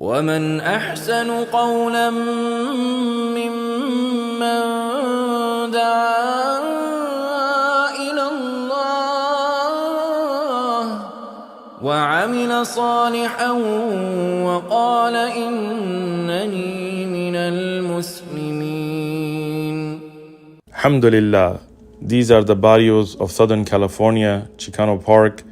ومن أحسن قولا ممن دعا إلى الله وعمل صالحا وقال إنني من المسلمين. Alhamdulillah, these are the barrios of Southern California, Chicano Park.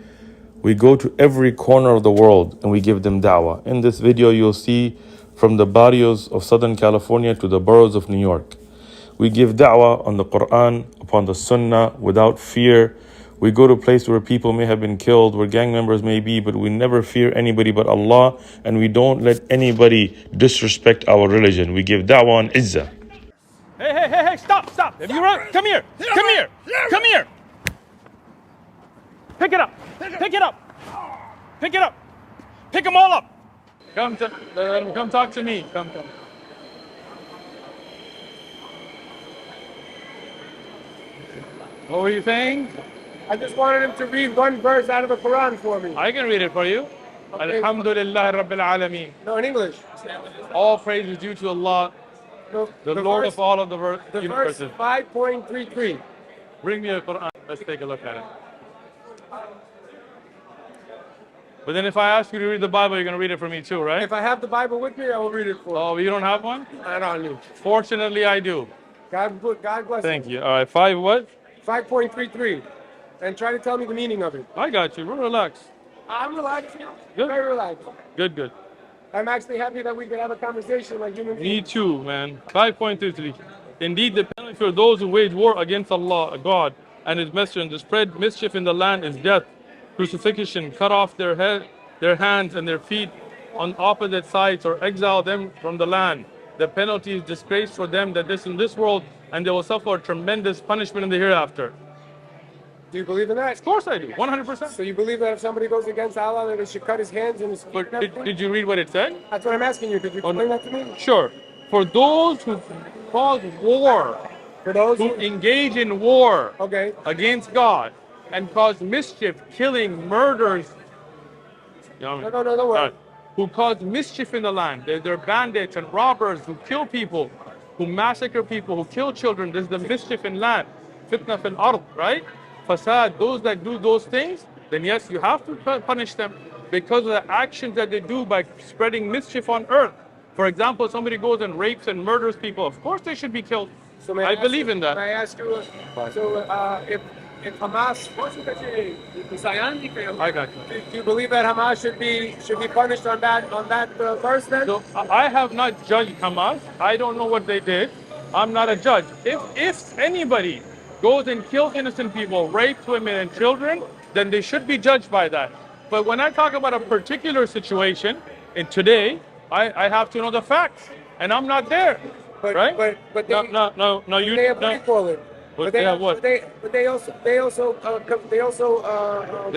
We go to every corner of the world and we give them da'wah. In this video, you'll see from the barrios of Southern California to the boroughs of New York. We give da'wah on the Quran, upon the Sunnah, without fear. We go to places where people may have been killed, where gang members may be, but we never fear anybody but Allah, and we don't let anybody disrespect our religion. We give da'wah on izzah. Hey, stop. If you run, come here. Pick it up. Pick them all up. Come talk to me. Come. What were you saying? I just wanted him to read one verse out of the Quran for me. I can read it for you. Okay. Alhamdulillah Rabbil Alameen. No, in English. All praise is due to Allah, the Lord verse, of all of the the universes. verse 5.33. Bring me a Quran. Let's take a look at it. But then if I ask you to read the Bible, you're going to read it for me too, right? If I have the Bible with me, I will read it for you. Oh, you don't have one? I don't need. Fortunately, I do. God bless Thank you. you. All right, 5 what? 5.33. And try to tell me the meaning of it. I got you. Relax. I'm relaxed. Good. Very relaxed. Good. I'm actually happy that we can have a conversation like human beings. Me too, man. 5.33. Indeed, the penalty for those who wage war against Allah, God, and His Messenger, and to spread mischief in the land is death, crucifixion, cut off their head, their hands and their feet on opposite sides, or exile them from the land. The penalty is disgrace for them that is in this world, and they will suffer tremendous punishment in the hereafter. Do you believe in that? Of course I do, 100%. So you believe that if somebody goes against Allah, that they should cut his hands and his feet? But did you read what it said? That's what I'm asking you. Could you explain that to me? Sure. For those who cause war, For those who engage in war Okay. against God and cause mischief, killing, murders, No. who cause mischief in the land. They're bandits and robbers who kill people, who massacre people, who kill children. This is the mischief in land. Fitna fil ard, right? Fasad, those that do those things, then yes, you have to punish them because of the actions that they do by spreading mischief on earth. For example, somebody goes and rapes and murders people. Of course they should be killed. So I believe in that. May I ask you, if Hamas, I got you. do you believe that Hamas should be punished on that verse then? So I have not judged Hamas. I don't know what they did. I'm not a judge. If anybody goes and kills innocent people, rapes women and children, then they should be judged by that. But when I talk about a particular situation, and today, I have to know the facts, and I'm not there, right? But they, no, you. They have what do you call it? But they have what? They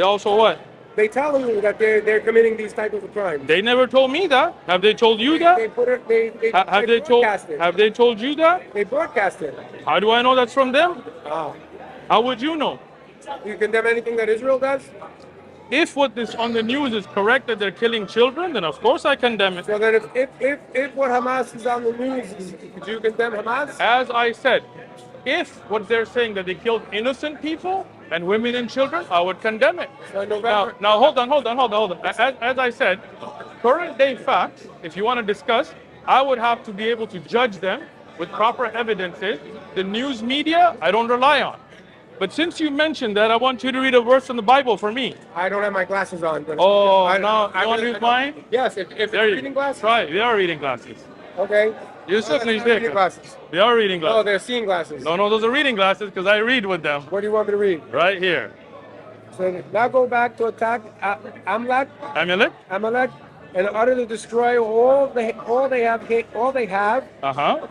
also what? They tell you that they're committing these types of crimes. They never told me that. Have they told you that? Have they told you that? They broadcast it. How do I know that's from them? Oh. How would you know? Do you condemn anything that Israel does? If what is on the news is correct that they're killing children, then of course I condemn it. So then if what Hamas is on the news, do you condemn Hamas? As I said, if what they're saying that they killed innocent people and women and children, I would condemn it. So Now hold on. As I said, current day facts, if you want to discuss, I would have to be able to judge them with proper evidences. The news media, I don't rely on. But since you mentioned that, I want you to read a verse in the Bible for me. I don't have my glasses on. But now you want to read mine? Yes, if you're reading glasses. Try. They are reading glasses. Okay. Reading glasses. They are reading glasses. Oh, they're seeing glasses. No, those are reading glasses because I read with them. What do you want me to read? Right here. So now go back to attack Amalek, and utterly destroy all they have,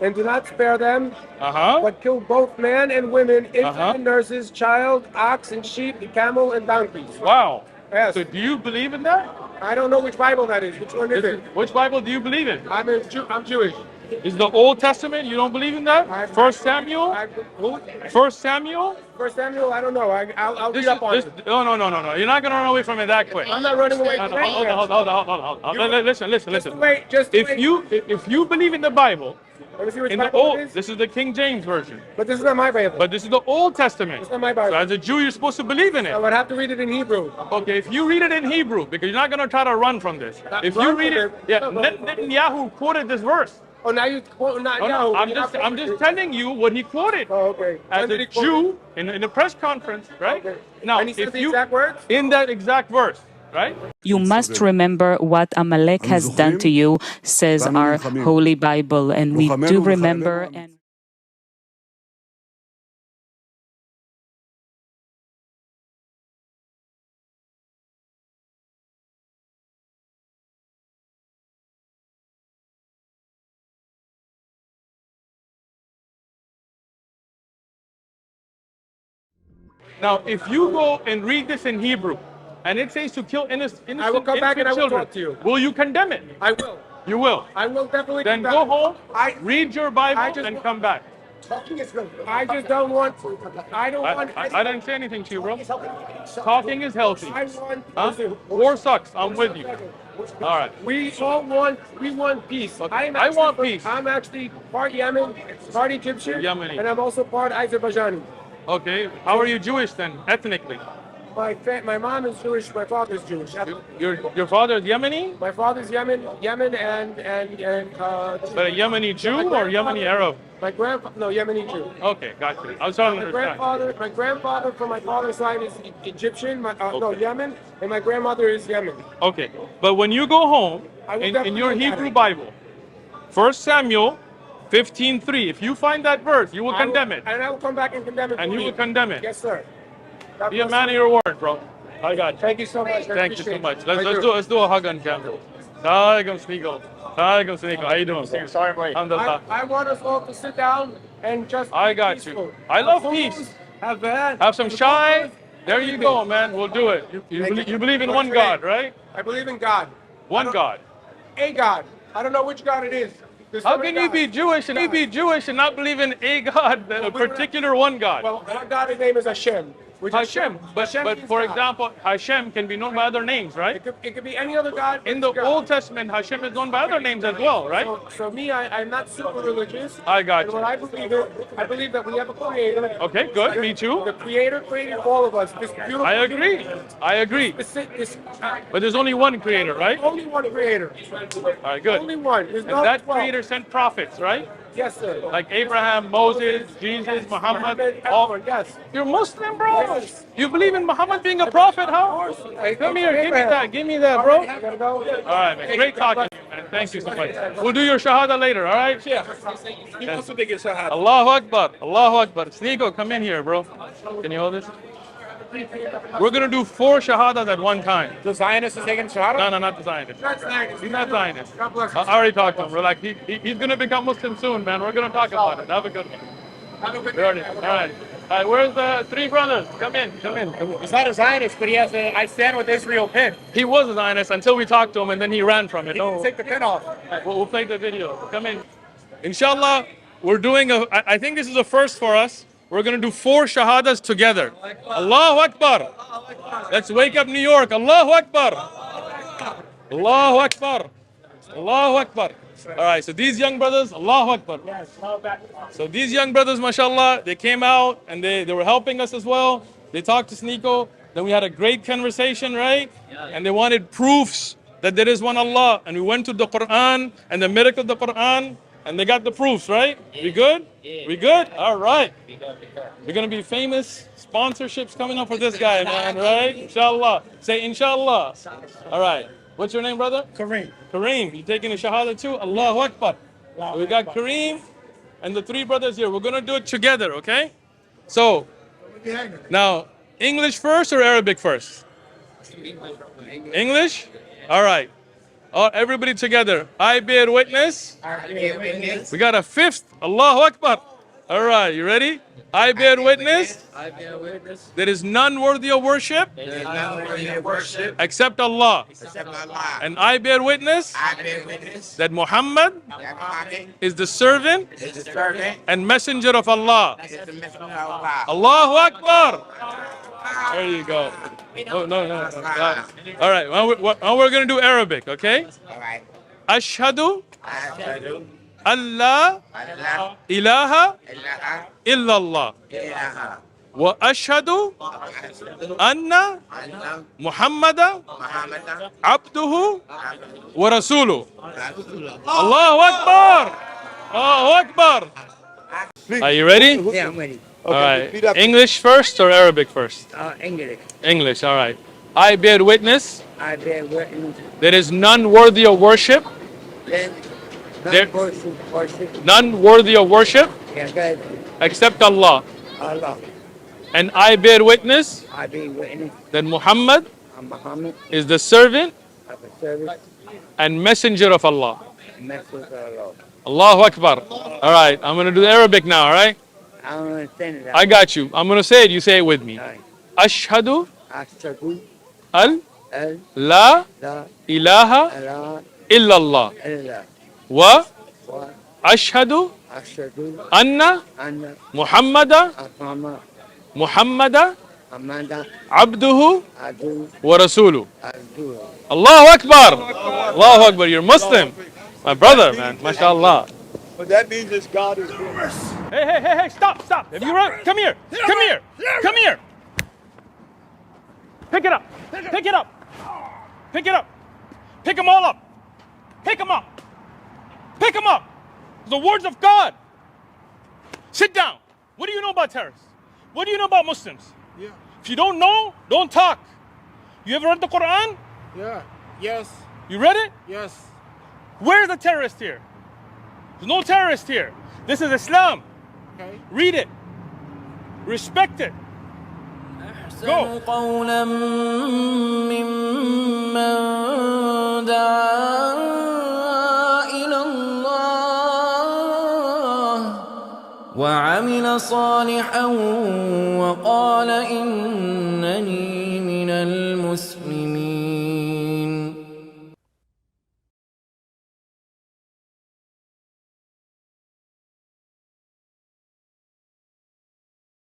and do not spare them, but kill both man and women, infant and nurses, child, ox and sheep, camel and donkeys. Wow. Yes. So do you believe in that? I don't know which Bible that is. Which one is it? Which Bible do you believe in? I'm Jewish. Is the Old Testament? You don't believe in that? First Samuel? First Samuel? First Samuel, I don't know. I'll read up on it. No. You're not going to run away from it that quick. I'm not running away from it. Hold on. Listen. Wait, If you believe in the Bible, let me see which in the Bible old, it is. this is the King James version. But this is not my Bible. But this is the Old Testament. It's not my Bible. So as a Jew, you're supposed to believe in it. I would have to read it in Hebrew. Okay, if you read it in Hebrew, because you're not going to try to run from this. If you read it, Netanyahu quoted this verse. Oh, now you quote not No, I'm just telling you what he quoted. Oh, okay. As a Jew in a press conference, right? Okay. Now, And he said if the you exact words? in that exact verse, right? You must remember what Amalek has done to you, says our Holy Bible, and we do remember. And Now, if you go and read this in Hebrew, and it says to kill innocent I will come back and I will children, talk to you. will you condemn it? I will. You will. I will definitely. Then come go back. home, read your Bible, and come back. I just don't want. I don't want. I didn't say anything to you, bro. Talking is healthy. I want. Huh? War sucks. I'm with you. All right. We all want. We want peace. Okay. I want peace. I'm actually part Yemen, part Egyptian, Yemeni. and I'm also part Azerbaijani. Okay. How are you Jewish then, ethnically? My mom is Jewish. My father is Jewish. Your father is Yemeni? My father's Yemen, and But a Yemeni Jew or Yemeni Arab? my grandfather, no, Yemeni Jew. Okay, gotcha. I was trying to understand. My grandfather from my father's side is Egyptian. No, Yemen, and my grandmother is Yemen. Okay, but when you go home in your Hebrew Bible, 1 Samuel 15:3, if you find that verse, you will condemn it. And I will come back and condemn it. And you will condemn it. Yes, sir. Be a man of your word, bro. I got you. Thank you so much. Thank you so much. Let's do a hug on camera. Alaikum Sneeko. Alaikum Sneeko. How you doing? Sorry, boy. Alhamdulillah. I want us all to sit down and just. I got you. I love peace. Have some chai. There you go, man. We'll do it. You believe in one God, right? I believe in God. One God. A God. I don't know which God it is. How can you be Jewish and not believe in a God, a particular one God? Well, our God's name is Hashem. Hashem. But for example, Hashem can be known by other names, right? It could be any other God. In the Old Testament, Hashem is known by other names as well, right? So me, I'm not super religious. I got you. And what I believe that we have a creator. Okay, good. Me too. The creator created all of us. This beautiful. I agree. But there's only one creator, right? Only one creator. All right, good. Only one. And that creator sent prophets, right? Yes, sir. Like Abraham, Moses, Jesus, Muhammad. Yes. You're Muslim, bro? Yes. You believe in Muhammad being a prophet, huh? Come here, give me that, bro. All right, man. Great talking to you, man. Thank you so much. We'll do your shahada later, all right? Yeah. Allahu Akbar. Allahu Akbar. Sneeko, come in here, bro. Can you hold this? We're going to do 4 shahadas at one time. The Zionist is taking shahada? No, not the Zionist. Not Zionist. He's not Zionist. God bless you. I already talked to him. We're like, he's going to become Muslim soon, man. We're going to talk about it. Have a good one. Have a good day. All right. All right, where's the 3 brothers? Come in. He's not a Zionist, but he has a I stand with Israel pin. He was a Zionist until we talked to him, and then he ran from it. He didn't take the pin off. We'll play the video. Come in. Inshallah, we're doing I think this is a first for us. We're going to do 4 shahadas together. Allahu Akbar. Let's wake up New York. Allahu Akbar. Allahu Akbar. Allahu Akbar. All right, so these young brothers, Allahu Akbar. So these young brothers, mashallah, they came out and they were helping us as well. They talked to Sneeko. Then we had a great conversation, right? And they wanted proofs that there is one Allah. And we went to the Quran and the miracle of the Quran. And they got the proofs, right? We good? We good? All right. We're going to be famous. Sponsorships coming up for this guy, man, right? Inshallah. Say inshallah. All right. What's your name, brother? Kareem. You taking a shahada too? Allahu Akbar. We got Kareem and the 3 brothers here. We're going to do it together, okay? So, now, English first or Arabic first? English? All right. Everybody together. I bear witness. We got a 5th. Allahu Akbar. All right, you ready? I bear witness. I bear witness. There is none worthy of worship. There is none worthy of worship Except Allah. except Allah. And I bear witness I bear witness that Muhammad that Muhammad is the servant is the servant and messenger of Allah. and is the messenger of Allah. Allahu Akbar. There you go. Oh, no. All right, now we're going to do Arabic, okay? All right. Ashhadu Ashhadu an la an la ilaha ilaha illallah. illallah Wa ashhadu wa ashhadu anna anna Muhammadan Muhammadan abduhu wa rasuluh. Rasulullah. Allahu Akbar. Allahu Akbar. Are you ready? Yeah, I'm ready. All right. English first or Arabic first? English. English, all right. I bear witness I bear witness there is none worthy of worship. that There- worship. None worthy of worship Yeah, good. except Allah. Allah. And I bear witness I bear witness that Muhammad Muhammad is the servant of the service and messenger of Allah. and messenger of Allah. Allahu Akbar. All right, I'm going to do the Arabic now, all right? I don't understand it. I got you. I'm going to say it, you say it with me. All right. Ashhadu Ashhadu an an la la ilaha ilaha illallah illallah wa wa ashhadu ashhadu anna anna Muhammada Amanda abduhu Adu wa rasuluh. Adu. Allahu Akbar. Allahu Akbar. You're Muslim. My brother, man. MashaAllah. But that means this God is with us. Hey, stop. Have you run? Come here. Pick it up. Pick them all up. Pick them up. The words of God. Sit down. What do you know about terrorists? What do you know about Muslims? Yeah. If you don't know, don't talk. You ever read the Quran? Yeah. Yes. You read it? Yes. Where's the terrorist here? There's no terrorist here. This is Islam. Okay. Read it. Respect it. أحسن قولا ممن دعا إلى الله وعمل صالحا وقال إنني من